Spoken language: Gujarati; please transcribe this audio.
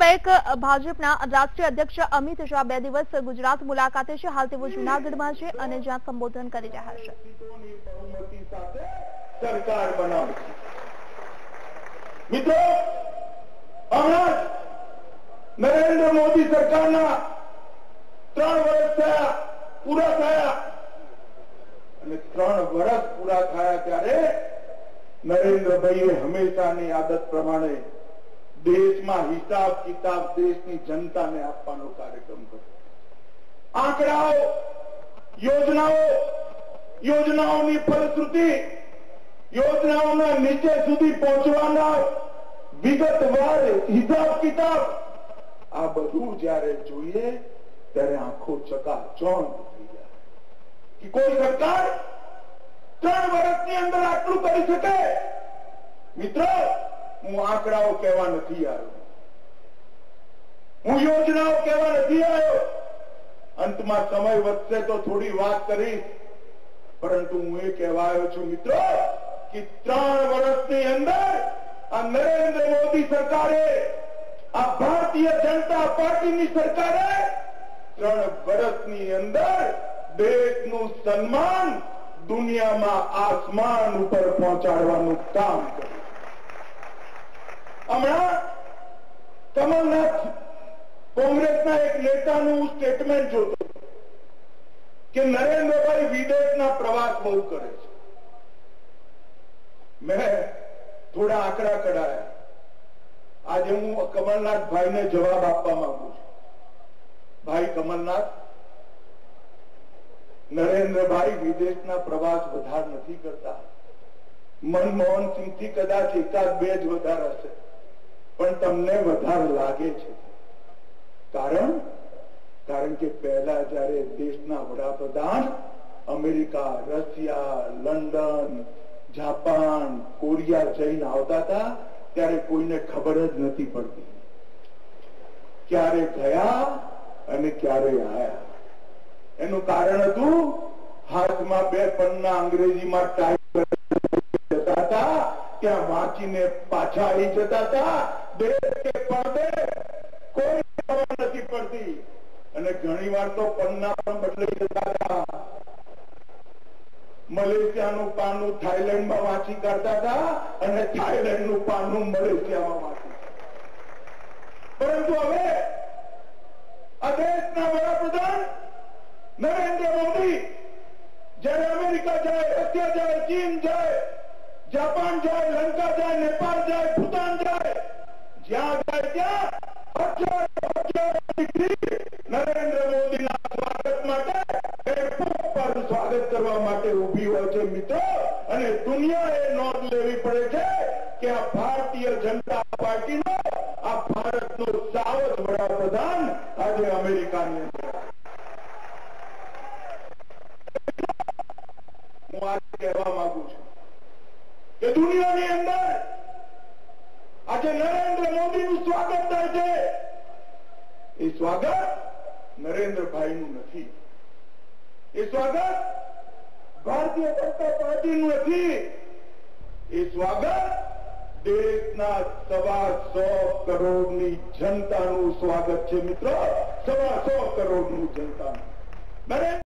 એક ભાજપના રાષ્ટ્રીય અધ્યક્ષ અમિત શાહ 2 દિવસ ગુજરાત મુલાકાતે છે। હાલ તેઓ જૂનાગઢમાં છે અને જ્યાં સંબોધન કરી રહ્યા છે। સરકાર બનાવશે મિત્રો, હમણાં નરેન્દ્ર મોદી સરકારના 3 વર્ષ પૂરા થયા અને 3 વર્ષ પૂરા થયા ત્યારે નરેન્દ્રભાઈએ હંમેશાની આદત પ્રમાણે દેશમાં હિસાબ કિતાબ દેશની જનતાને આપવાનો કાર્યક્રમ કર્યો। આંકડાઓ, યોજનાઓની ફલશ્રુતિ, યોજનાઓના નીચે સુધી પહોંચવાના વિગતવાર હિસાબ કિતાબ, આ બધું જ્યારે જોઈએ ત્યારે આંખો ચકાચौंध થઈ જાય કે કોઈ સરકાર 3 વર્ષની અંદર આટલું કરી શકે। મિત્રો, હું આંકડાઓ કહેવા નથી આવ્યો, હું યોજનાઓ કહેવા નથી આવ્યો। અંતમાં સમય વધશે તો થોડી વાત કરીશ, પરંતુ હું એ કહેવા આવ્યો છું મિત્રો કે 3 વર્ષની અંદર આ નરેન્દ્ર મોદી સરકારે, આ ભારતીય જનતા પાર્ટીની સરકારે 3 વર્ષની અંદર દેશનું સન્માન દુનિયામાં આસમાન ઉપર પહોંચાડવાનું કામ કર્યું। હમણાં કમલનાથ કોંગ્રેસના એક નેતાનું સ્ટેટમેન્ટ જોતો કે નરેન્દ્રભાઈ વિદેશના પ્રવાસ બહુ કરે છે। મેં થોડા આંકડા કઢાયા। આજે હું કમલનાથભાઈને જવાબ આપવા માંગુ છું। ભાઈ કમલનાથ, નરેન્દ્રભાઈ વિદેશના પ્રવાસ વધારે નથી કરતા। મનમોહન સિંહથી કદાચ 1-2 જ વધારે હશે, પણ તમને વધારે લાગે છે। કારણ કે પહેલા જ્યારે દેશના વડાપ્રધાન America, Russia, London, Japan, Korea જઈને આવતા હતા ત્યારે કોઈને ખબર જ નથી પડતી ક્યારે ગયા અને ક્યારે આયા। એનું કારણ હતું હાથમાં 2 પન્ના અંગ્રેજીમાં ટાઈપ જતા હતા, ત્યાં વાંચીને પાછા આવી જતા હતા। દેશ કે પડદે કોઈ ખબર નથી પડતી અને ઘણી વાર તો પન્ના પણ બદલાઈ જતા હતા। મલેશિયાનું પાનું થાઈલેન્ડમાં વાંચી કાઢતા હતા અને થાઈલેન્ડનું પાનું મલેશિયામાં વાંચી। પરંતુ હવે આ દેશના વડાપ્રધાન નરેન્દ્ર મોદી જ્યારે અમેરિકા જાય, રશિયા જાય, ચીન જાય, જાપાન જાય, લંકા જાય, નેપાળ જાય, ભૂતાન જાય, જ્યાં જાય ત્યાં નરેન્દ્ર મોદીના સ્વાગત માટે એરપોર્ટ પર સ્વાગત કરવા માટે ઉભી હોય છે મિત્રો। અને દુનિયાએ નોંધ લેવી પડે છે કે આ ભારતીય જનતા પાર્ટીનો, આ ભારતનો સાવધ વડાપ્રધાન આજે અમેરિકાની અંદર। હું આ કહેવા માંગુ છું કે દુનિયાની અંદર આજે નરેન્દ્ર મોદીનું સ્વાગત થાય છે, એ સ્વાગત નરેન્દ્રભાઈનું નથી, એ સ્વાગત ભારતીય જનતા પાર્ટીનું નથી, એ સ્વાગત દેશના 125 કરોડની જનતાનું સ્વાગત છે મિત્રો। 125 કરોડની જનતાનું।